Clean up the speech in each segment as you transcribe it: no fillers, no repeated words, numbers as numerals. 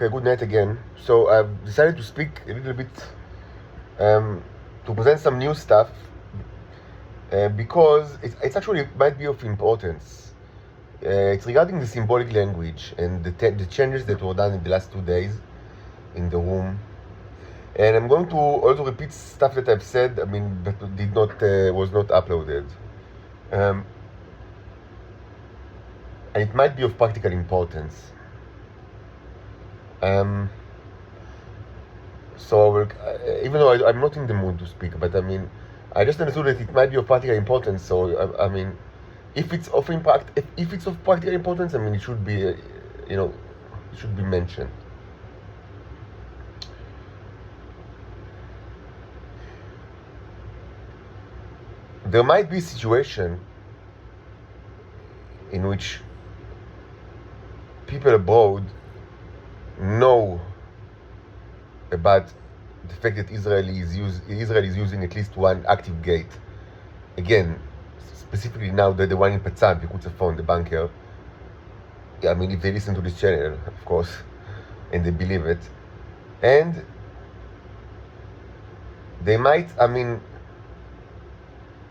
Okay, good night again. So I've decided to speak a little bit, to present some new stuff, because it's actually might be of importance. It's regarding the symbolic language and the changes that were done in the last 2 days in the room. And I'm going to also repeat stuff that I've said, but did not was not uploaded. And it might be of practical importance. So I will, even though I'm not in the mood to speak, but I just understood that it might be of practical importance. So if it's of impact, if it's of practical importance, it should be, it should be mentioned. There might be a situation in which people abroad know about the fact that Israel is using at least one active gate. Again, specifically now the one in Patzan, Pekut Tzafon, the bunker. If they listen to this channel, of course, and they believe it, and they might,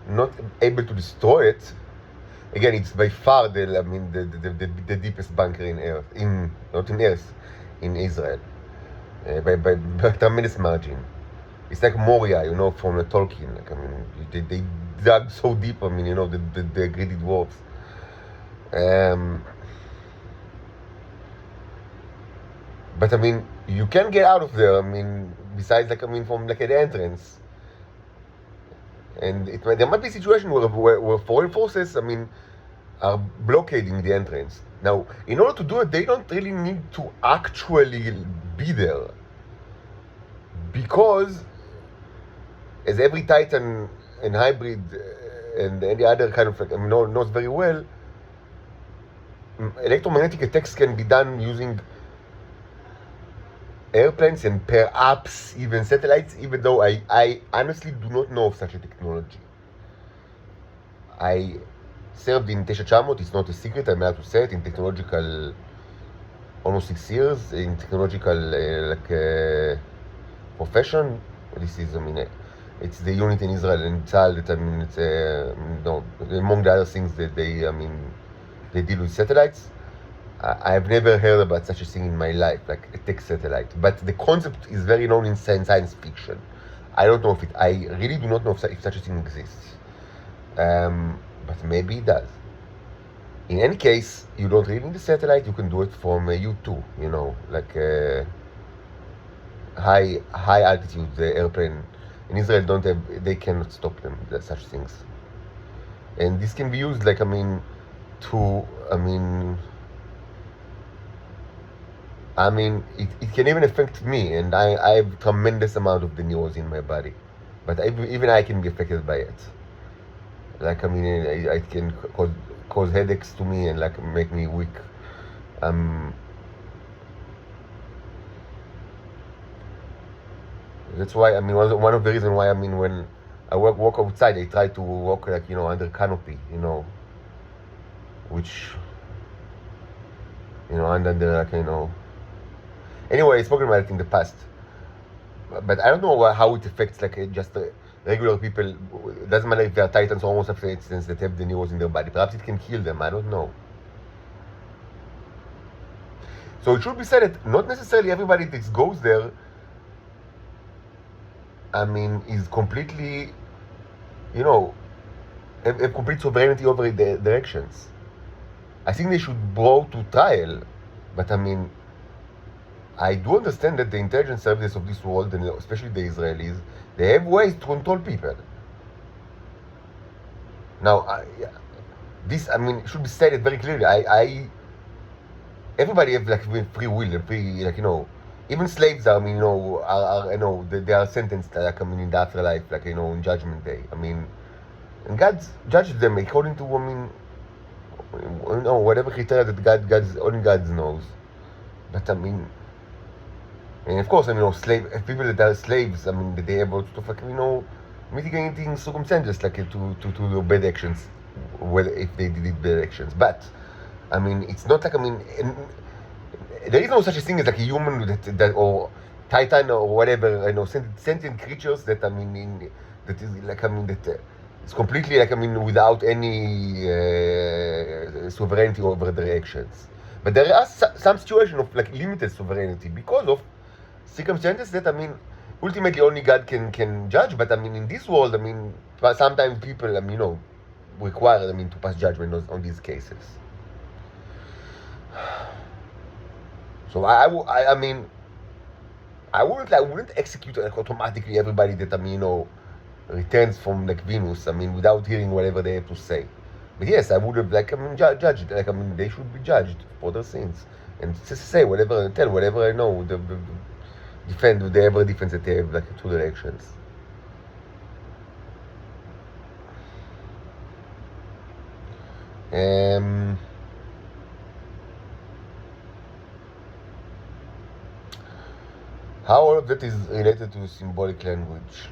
not able to destroy it. Again, it's by far the deepest bunker in Earth, not in Earth, in Israel, by a tremendous margin. It's like Moria, from the Tolkien. They dug so deep. The greedy dwarves. But you can get out of there. Besides from at the entrance. And there might be a situation where foreign forces, are blockading the entrance. Now, in order to do it, they don't really need to actually be there. Because, as every Titan and hybrid and any other kind of knows very well, electromagnetic attacks can be done using airplanes and perhaps even satellites, even though I honestly do not know of such a technology. I served in 9,900, it's not a secret, I'm allowed to say it, in technological, almost 6 years, in technological profession. This is, it's the unit in Israel and Tzal that, it's, among the other things that they deal with satellites. I've never heard about such a thing in my life, like a tech satellite. But the concept is very known in science fiction. I don't know I really do not know if such a thing exists. But maybe it does. In any case, you don't really need the satellite, you can do it from U2, like high altitude the airplane. In Israel they cannot stop them, such things. And this can be used it can even affect me, and I have a tremendous amount of the neurons in my body. But even I can be affected by it. It can cause headaches to me and make me weak. That's why, one of the reasons why, when I walk outside, I try to walk under canopy, which, under, Anyway, I spoken about it in the past, but I don't know how it affects just regular people. It doesn't matter if they are Titans or Homo sapiens that have the neurons in their body. Perhaps it can kill them. I don't know. So it should be said that not necessarily everybody that goes there, is completely, have complete sovereignty over the directions. I think they should go to trial, but I do understand that the intelligence services of this world, and especially the Israelis, they have ways to control people. Now, this, should be stated very clearly. Everybody have free will, even slaves are, they are sentenced in the afterlife, in Judgment Day. And God judges them according to, whatever criteria that only God knows. But and of course, people that are slaves, they have lots of, mitigating circumstances, to do bad actions, if they did bad actions. But, it's not there is no such a thing as like a human that or Titan or whatever, sentient creatures that that is like that it's completely like without any sovereignty over their actions. But there are some situations of like limited sovereignty because of circumstances that ultimately only God can judge. But in this world, sometimes people require to pass judgment on these cases. So I wouldn't execute like automatically everybody that returns from like Venus. Without hearing whatever they have to say. But yes, I would have judged. They should be judged for their sins and just say whatever, tell whatever I know. Defend whatever defense that they have like to their actions. How all of that is related to symbolic language?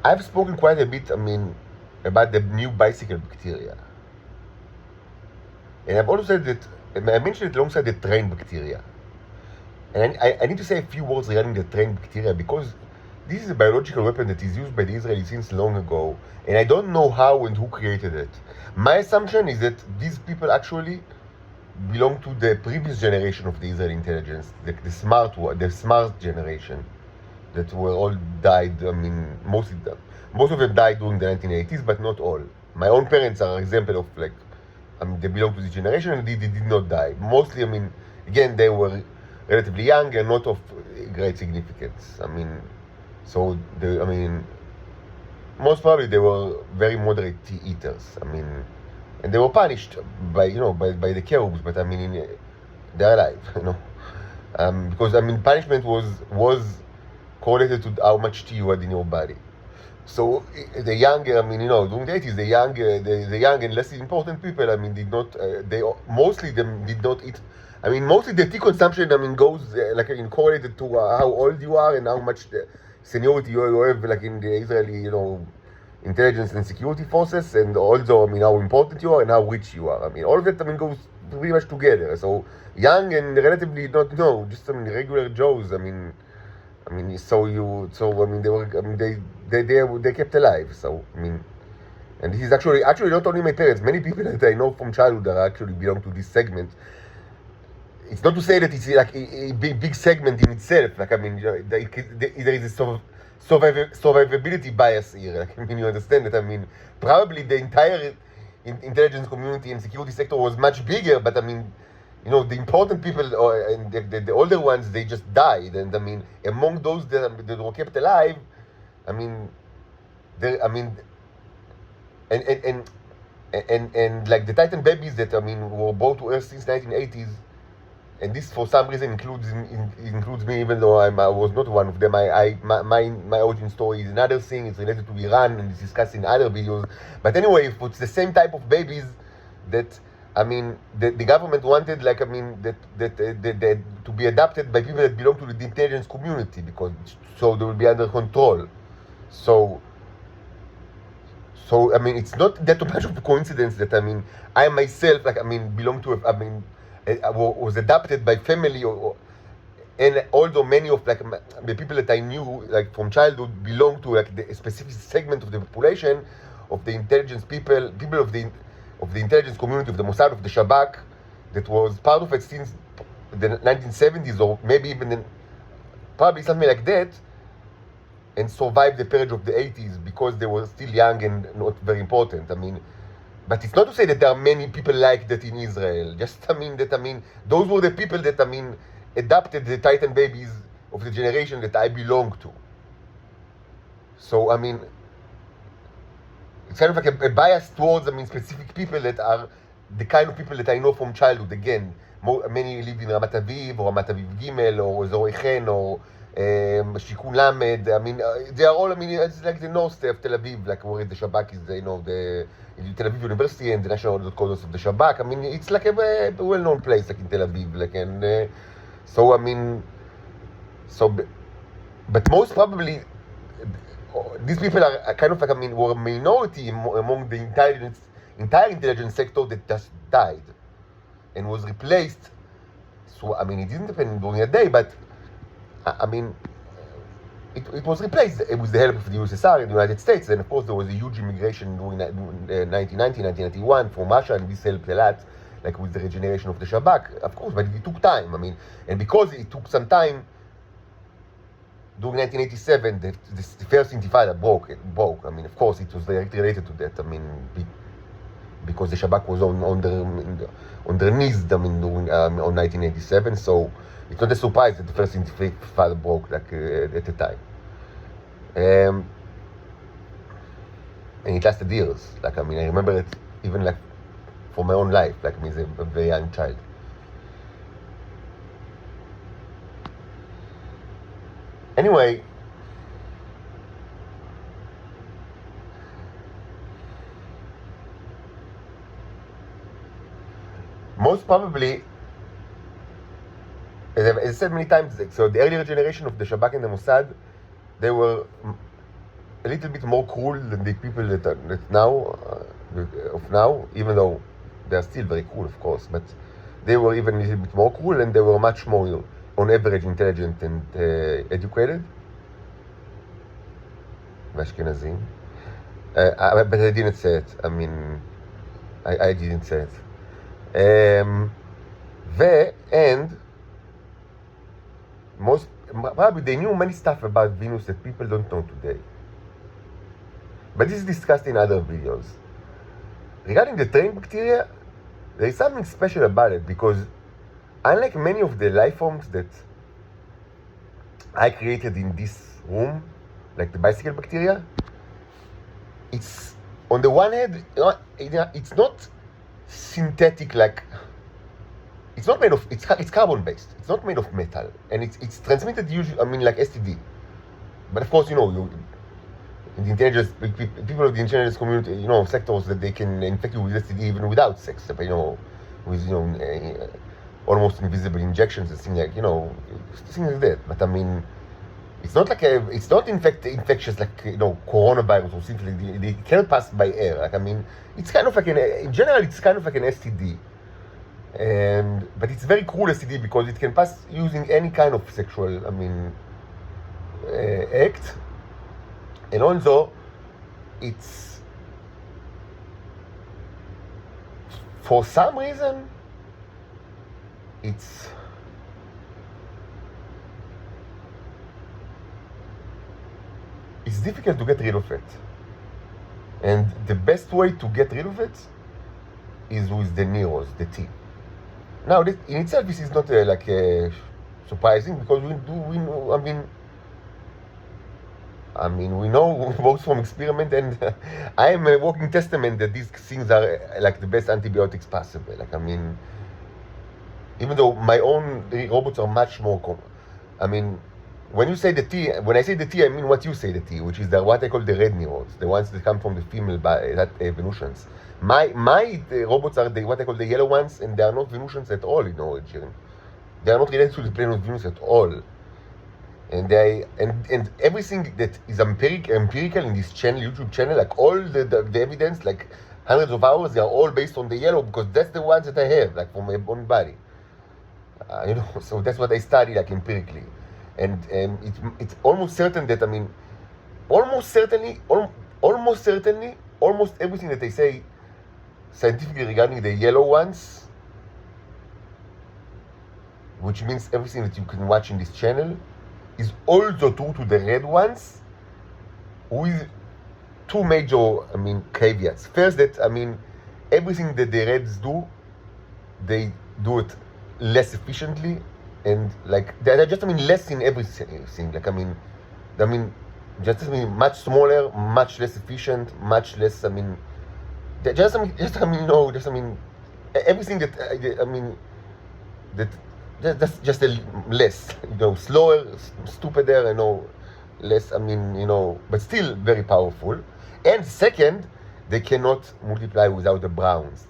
I've spoken quite a bit, about the new bicycle bacteria. And I've also said that, I mentioned it alongside the train bacteria. And I need to say a few words regarding the train bacteria because this is a biological weapon that is used by the Israelis since long ago. And I don't know how and who created it. My assumption is that these people actually belong to the previous generation of the Israeli intelligence, the smart generation. That were all died, most of them died during the 1980s, but not all. My own parents are an example of like, they belong to this generation and they did not die. Mostly, again, they were relatively young and not of great significance. So, most probably they were very moderate eaters. And they were punished by the cherubs, but they're alive, because punishment was correlated to how much tea you had in your body. So the younger, during the 80s, the young and less important people, did not, mostly them did not eat. Mostly the tea consumption, goes correlated to how old you are and how much seniority you have, like in the Israeli, intelligence and security forces, and also, how important you are and how rich you are. All of it, goes pretty much together. So young and relatively just regular Joes. They kept alive. So and this is actually not only my parents. Many people that I know from childhood that actually belong to this segment. It's not to say that it's like a big segment in itself. Like there is a survivability bias here. Like, you understand that? Probably the entire intelligence community and security sector was much bigger, but the important people and the older ones, they just died. And among those that were kept alive, and like the Titan babies that were brought to Earth since 1980s, and this for some reason includes me, even though I was not one of them. My origin story is another thing. It's related to Iran and it's discussed in other videos. But anyway, if it's the same type of babies that the government wanted, like, that to be adopted by people that belong to the intelligence community, because so they will be under control. So it's not that much of a coincidence that I myself, like, belong to was adopted by family, and although many of like the people that I knew like from childhood belong to like a specific segment of the population of the intelligence people of the intelligence community, of the Mossad, of the Shabak, that was part of it since the 1970s, or maybe even probably something like that, and survived the purge of the 80s because they were still young and not very important. But it's not to say that there are many people like that in Israel. Just those were the people that adopted the Titan babies of the generation that I belong to. So it's kind of like a bias towards specific people that are the kind of people that I know from childhood. Again, many live in Ramat Aviv or Ramat Aviv Gimel or Zorei Chen or Shikun Lamed, I mean, they are all, I mean, it's like the north of Tel Aviv, like where the Shabak is, the Tel Aviv University and the National Headquarters of the Shabak. I mean, it's like a well-known place, like in Tel Aviv, like, and so, I mean, but most probably, these people are kind of like, I mean, were a minority among the entire intelligence sector that just died and was replaced. So, I mean, it didn't happen during a day, but I mean, it was replaced with the help of the USSR and the United States. And of course, there was a huge immigration during 1990, 1991 from Russia, and this helped a lot, like with the regeneration of the Shabak, of course, but it took time. I mean, and because it took some time, during 1987, the first Intifada broke. I mean, of course, it was directly related to that. I mean, because the Shabak was on their knees, I mean, during, on 1987, so it's not a surprise that the first Intifada broke, like, at the time. And it lasted years. Like, I mean, I remember it even, like, for my own life, like, me as a very young child. Anyway, most probably, as I said many times, so the earlier generation of the Shabak and the Mossad, they were a little bit more cruel than the people that now, even though they are still very cool, of course, but they were even a little bit more cruel, and they were much more, on average, intelligent and educated. Ashkenazim. But I didn't say it. I mean, I didn't say it. And most probably they knew many stuff about Venus that people don't know today. But this is discussed in other videos. Regarding the terrain bacteria, there is something special about it, because unlike many of the life forms that I created in this room, like the bicycle bacteria, it's, on the one hand, it's not synthetic, like, it's not made of, it's carbon based, it's not made of metal, and it's transmitted usually, I mean, like STD. But of course, in the intelligence, people of the intelligence community, sectors, that they can infect you with STD even without sex, with, almost invisible injections and things like, things like that. But I mean, it's not like it's not infectious like, coronavirus or something like that. It cannot pass by air. Like, I mean, it's kind of like in general, it's kind of like an STD. But it's very cool STD because it can pass using any kind of sexual, act. And also, it's, for some reason, it's difficult to get rid of it. And the best way to get rid of it is with the Neros, the T. Now, in itself, this is not surprising, because we know both from experiment, and I am a walking testament that these things are like the best antibiotics possible. Like, I mean, even though my own robots are much more when I say the T, I mean what you say the T, which is what I call the red neurons, the ones that come from the female Venusians. My robots are what I call the yellow ones, and they are not Venusians at all in origin. They are not related to the plane of Venus at all. And and everything that is empirical in this channel, YouTube channel, like all the evidence, like hundreds of hours, they are all based on the yellow, because that's the ones that I have, like, from my own body. So that's what I study, like, empirically. And it's almost certain that, almost certainly, almost everything that they say scientifically regarding the yellow ones, which means everything that you can watch in this channel, is also true to the red ones, with two major, caveats. First, that, everything that the reds do, they do it less efficiently, and, like, they're just, less in everything. Like, much smaller, much less efficient, much less, everything that, that just a less, slower, stupider, less. I mean, but still very powerful. And second, they cannot multiply without the browns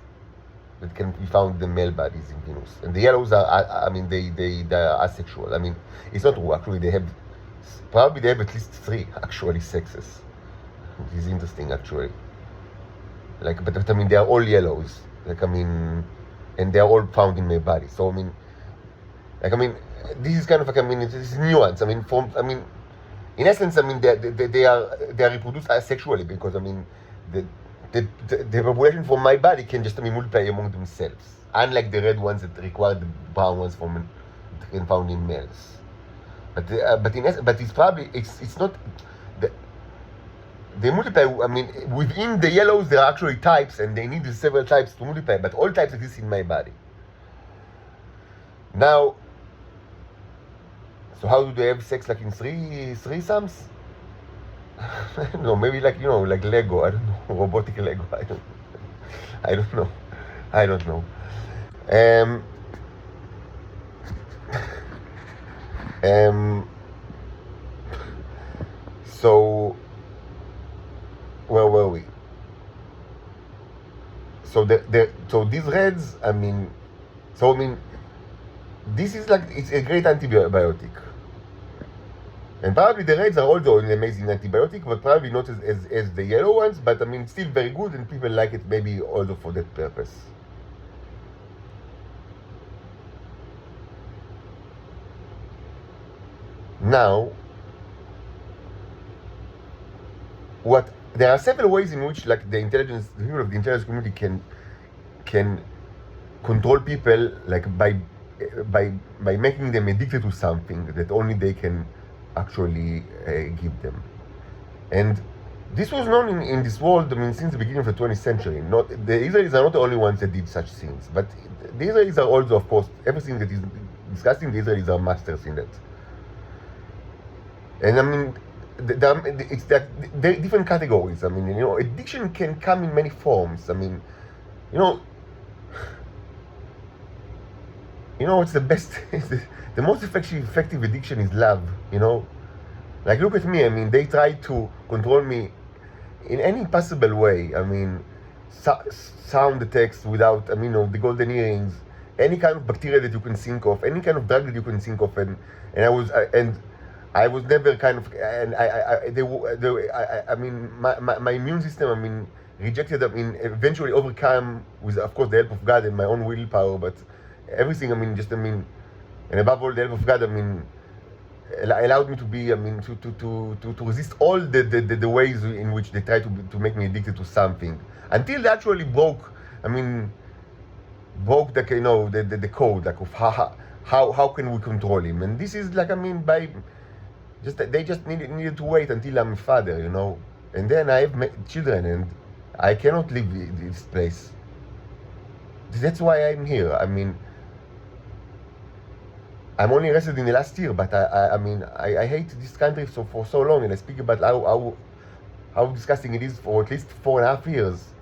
that can be found in the male bodies in Venus. And the yellows are, I mean, they are asexual. I mean, it's not true. Actually, they have at least 3 actually sexes. It is interesting actually. But I mean, they are all yellows. And they are all found in male bodies. So I mean, this is kind of this is nuance. In essence, they are reproduced asexually because the population from my body can just multiply among themselves, unlike the red ones that require the brown ones found in males. But it's probably it's not they multiply. Within the yellows there are actually types, and they need several types to multiply. But all types exist in my body. Now, so how do they have sex in threesomes? I don't know, maybe like Lego. I don't know, robotic Lego. I don't know. I don't know. So where were we? So so these reds, this is it's a great antibiotic. And probably the reds are also an amazing antibiotic, but probably not as the yellow ones, but still very good, and people like it maybe also for that purpose. Now, there are several ways in which the people of the intelligence community can control people by making them addicted to something that only they can actually give them. And this was known in this world since the beginning of the 20th century. The Israelis are not the only ones that did such things, but the Israelis are also, of course, everything that is disgusting, the Israelis are masters in that. And it's that there are different categories. Addiction can come in many forms. It's the best. The most effective addiction is love. Look at me. They try to control me in any possible way. Sound the text without. The golden earrings, any kind of bacteria that you can think of, any kind of drug that you can think of, and I was never my immune system, rejected, eventually overcome with, of course, the help of God and my own willpower, but everything, and above all, the help of God, allowed me to be, to resist all the ways in which they try to make me addicted to something, until they actually broke the code, of how can we control him, and this is by they just needed to wait until I'm a father, and then I have children, and I cannot leave this place. That's why I'm here. I'm only arrested in the last year, but I hate this country for so long, and I speak about how disgusting it is for at least 4.5 years.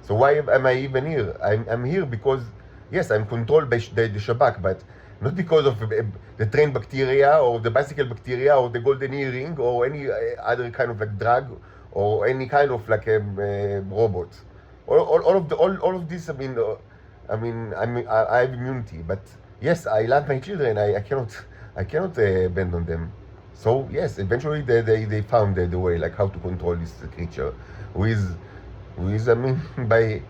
So why am I even here? I'm here because, yes, I'm controlled by the Shabak, but not because of the train bacteria or the bicycle bacteria or the golden earring or any other kind of drug or any kind of robot. All of this. I have immunity, but yes, I love my children. I cannot abandon them. So yes, eventually they found the way how to control this creature, with by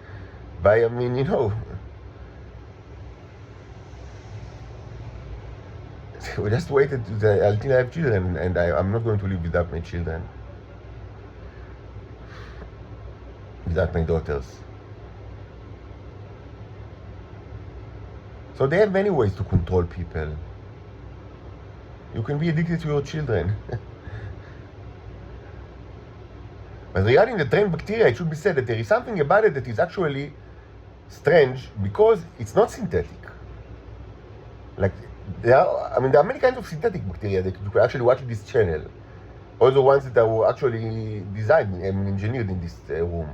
we just waited until I have children, and I'm not going to live without my children, without my daughters. So they have many ways to control people. You can be addicted to your children. But regarding the trained bacteria, it should be said that there is something about it that is actually strange, because it's not synthetic. There are many kinds of synthetic bacteria that you can actually watch this channel. All the ones that were actually designed and engineered in this room.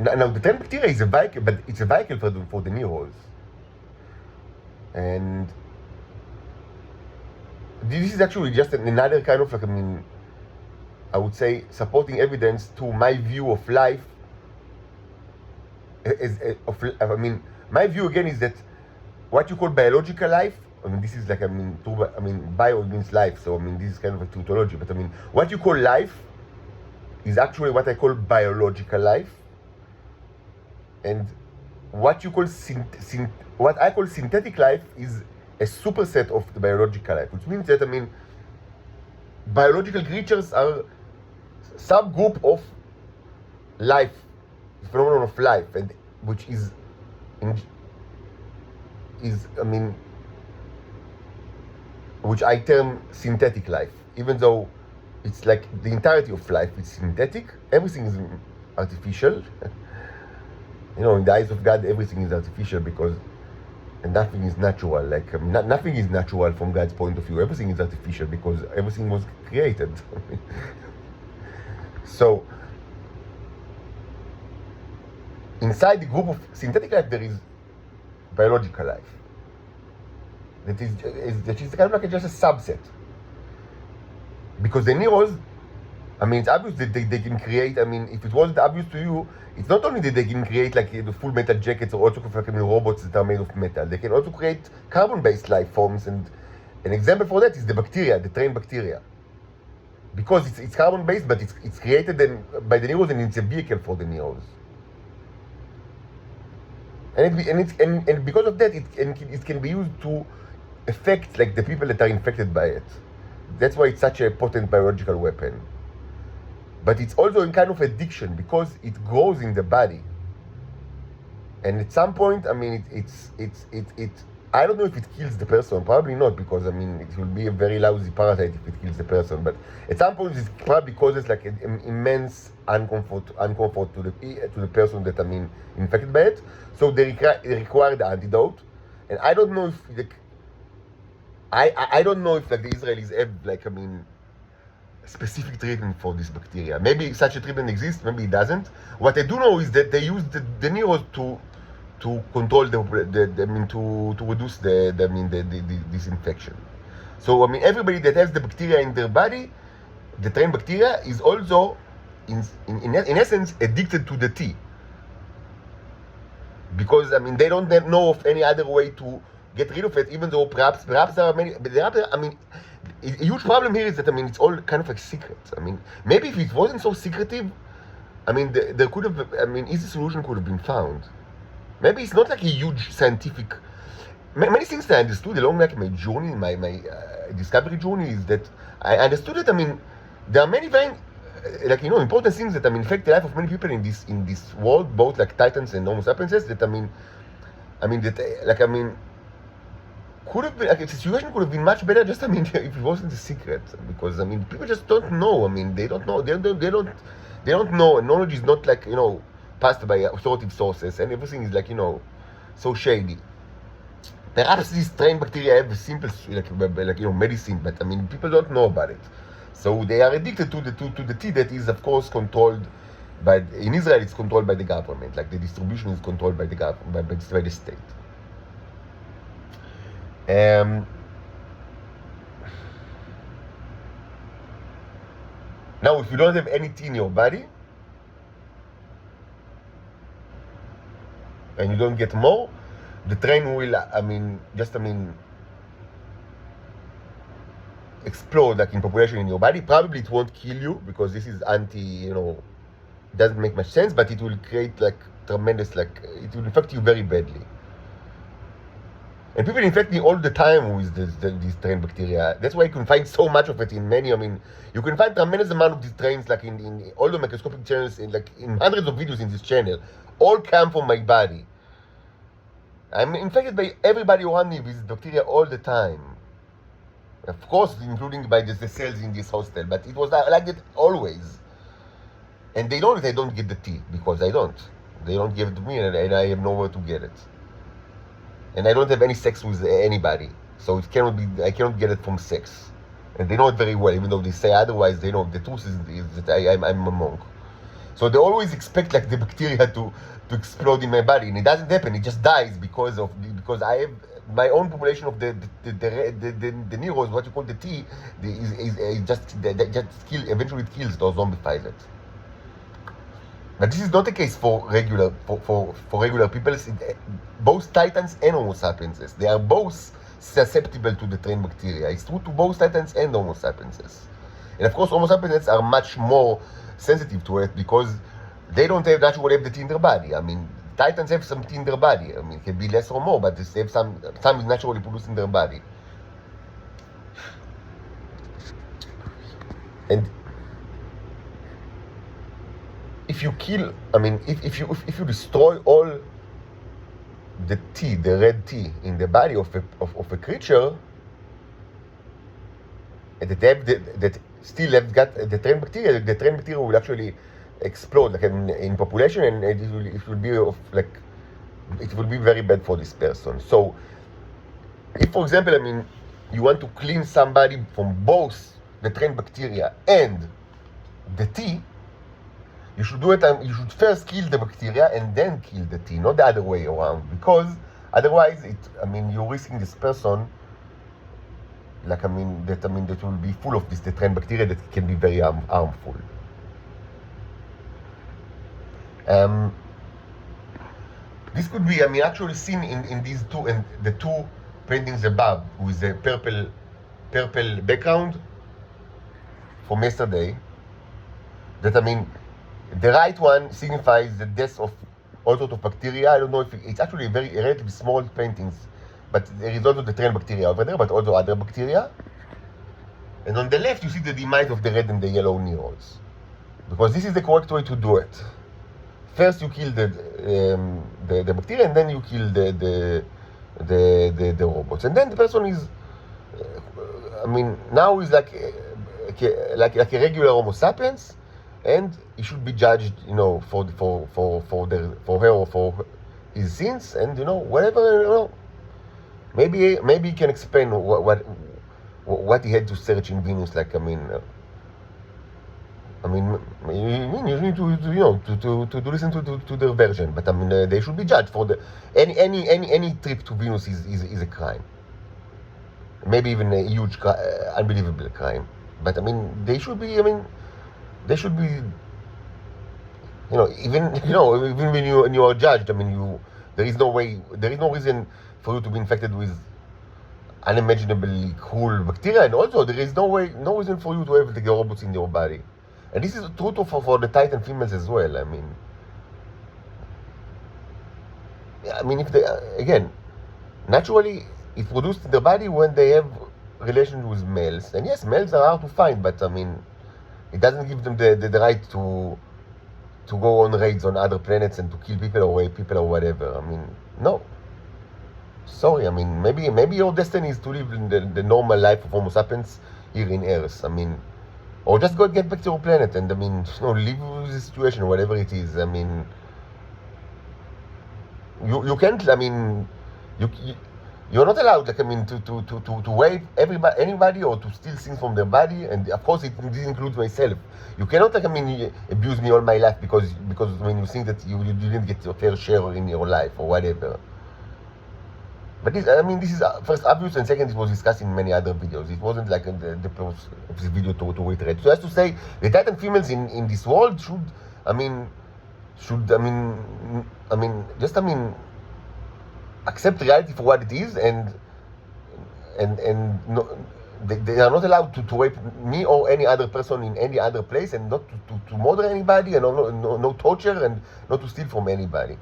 Now the train bacteria is a vehicle, but it's a vehicle for the neurons. And this is actually just another kind of like, I would say, supporting evidence to my view of life. My view again is that what you call biological life, this is like, bio means life, so this is kind of a tautology, but what you call life is actually what I call biological life, and what you call what I call synthetic life is a superset of the biological life, which means that biological creatures are subgroup of life, phenomenon of life, and which is which I term synthetic life, even though it's like the entirety of life is synthetic. Everything is artificial. In the eyes of God, everything is artificial because nothing is natural. Like nothing is natural from God's point of view. Everything is artificial because everything was created. So inside the group of synthetic life, there is biological life. That is kind of like just a subset. Because the neurons, it's obvious that they can create, if it wasn't obvious to you, it's not only that they can create like the full metal jackets or also like robots that are made of metal. They can also create carbon-based life forms, and an example for that is the bacteria, the train bacteria. Because it's carbon-based, but it's created by the neurons, and it's a vehicle for the neurons. And because of that, it can be used to affect like the people that are infected by it. That's why it's such a potent biological weapon. But it's also in kind of addiction because it grows in the body. And at some point, I don't know if it kills the person. Probably not, because it will be a very lousy parasite if it kills the person. But at some point, it probably causes like an immense uncomfort to the person that infected by it. So they require the antidote. And I don't know if I don't know if like the Israelis have like specific treatment for this bacteria. Maybe such a treatment exists, maybe it doesn't. What I do know is that they use the neurons to control to reduce this infection. So everybody that has the bacteria in their body, the train bacteria, is also in essence addicted to the tea. Because they don't know of any other way to get rid of it, even though perhaps there are many. But a huge problem here is that it's all kind of like secret. Maybe if it wasn't so secretive, there could have easy solution could have been found. Maybe it's not like a huge scientific. Many things that I understood along like my journey, my discovery journey, is that I understood that there are many very important things that affect the life of many people in this world, both like Titans and Homo sapiens. Could have been the situation could have been much better just if it wasn't a secret, because people just don't know. They don't know. They don't know. And knowledge is not like passed by authoritative sources, and everything is like so shady. Perhaps these train bacteria have a simple medicine, but people don't know about it. So they are addicted to the tea that is of course controlled by, in Israel it's controlled by the government. Like the distribution is controlled by the government, by the state. Now, if you don't have any tea in your body, and you don't get more, the train will, explode like in population in your body. Probably it won't kill you because this is doesn't make much sense, but it will create like tremendous, it will infect you very badly. And people infect me all the time with these train bacteria. That's why you can find so much of it in many. You can find tremendous amount of these trains, like in all the microscopic channels, in hundreds of videos in this channel. All come from my body. I'm infected by everybody around me with bacteria all the time. Of course, including by the cells in this hostel. But it was like that always. And they don't get the tea because I don't. They don't give it to me, and I have nowhere to get it. And I don't have any sex with anybody, so I cannot get it from sex. And they know it very well, even though they say otherwise. They know the truth is that I'm a monk. So they always expect like the bacteria to explode in my body, and it doesn't happen. It just dies because I have my own population of the Neros, what you call the T, is just eventually it kills or zombifies it. But this is not the case for regular people. Both Titans and Homo sapienses, they are both susceptible to the train bacteria. It's true to both Titans and Homo sapienses. And of course, Homo sapienses are much more sensitive to it because they don't have naturally have the T in their body. I mean, Titans have some T in their body. I mean, it can be less or more, but they have some is naturally produced in their body. And if you kill, I mean, if you destroy all the T, the red T in the body of a creature, that still have got the train bacteria will actually explode like in population, and it will be very bad for this person. So, if for example, I mean, you want to clean somebody from both the train bacteria and the T, you should do it. You should first kill the bacteria and then kill the T, not the other way around, because otherwise, you're risking this person. That will be full of the train bacteria that can be very harmful. This could be, actually seen in these two, and the two paintings above with the purple background from yesterday. That the right one signifies the death of all sorts of bacteria. I don't know if it's actually very relatively small paintings, but there is also the train bacteria over there, but also other bacteria. And on the left, you see the demise of the red and the yellow neurons, because this is the correct way to do it. First, you kill the bacteria, and then you kill the robots, and then the person is, now is like a regular Homo sapiens, and he should be judged, for her or for his sins, and whatever, maybe he can explain what he had to search in Venus. Like, you need to listen to their version, but they should be judged for any trip to Venus is a crime, maybe even a huge, unbelievable crime. But they should be. They should be. Even when you are judged, there is no reason for you to be infected with unimaginably cruel bacteria, and also there is no reason for you to have the robots in your body. And this is true for the Titan females as well. If they again, naturally, it's produced in their body when they have relations with males. And yes, males are hard to find, but it doesn't give them the right to go on raids on other planets and to kill people or rape people or whatever. No. Sorry, maybe your destiny is to live in the normal life of Homo sapiens here in Earth. Or just get back to your planet and live with the situation, whatever it is. You can't. You're not allowed, to rape anybody or to steal things from their body, and of course this includes myself. You cannot, abuse me all my life because you think that you didn't get your fair share in your life or whatever. But this is first abuse, and second, it was discussed in many other videos. It wasn't like the purpose of this video to reiterate. So as to say, the Titan females in this world should accept reality for what it is, and no, they are not allowed to rape me or any other person in any other place, and not to murder anybody, and no torture, and not to steal from anybody.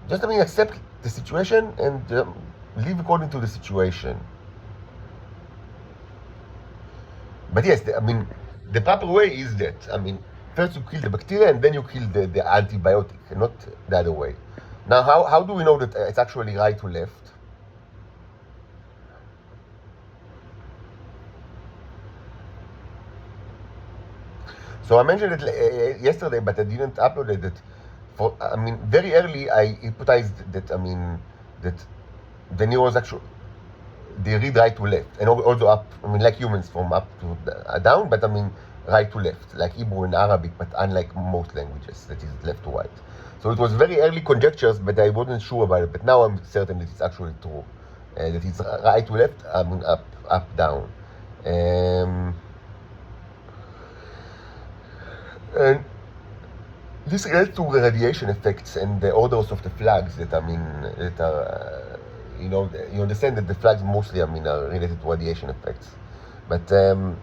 Just accept the situation and live according to the situation. But yes, the proper way is that first you kill the bacteria and then you kill the antibiotic, not the other way. Now, how do we know that it's actually right or left? So I mentioned it yesterday, but I didn't upload it. Very early I hypothesized that that the neurons actually they read right to left, and also up. Like humans, from up to down. But right to left, like Hebrew and Arabic, but unlike most languages, that is left to right. So it was very early conjectures, but I wasn't sure about it. But now I'm certain that it's actually true. That it's right to left, up, down. And this relates to the radiation effects and the orders of the flags that that are, you understand that the flags mostly, are related to radiation effects. But no,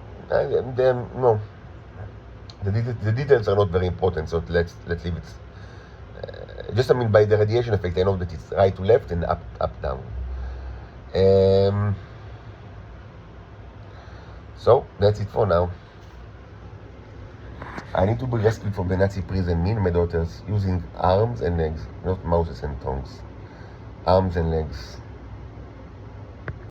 the details are not very important, so let's leave it. Just by the radiation effect, I know that it's right to left and up down. So that's it for now. I need to be rescued from the Nazi prison, me and my daughters, using arms and legs, not mouths and tongues. Arms and legs.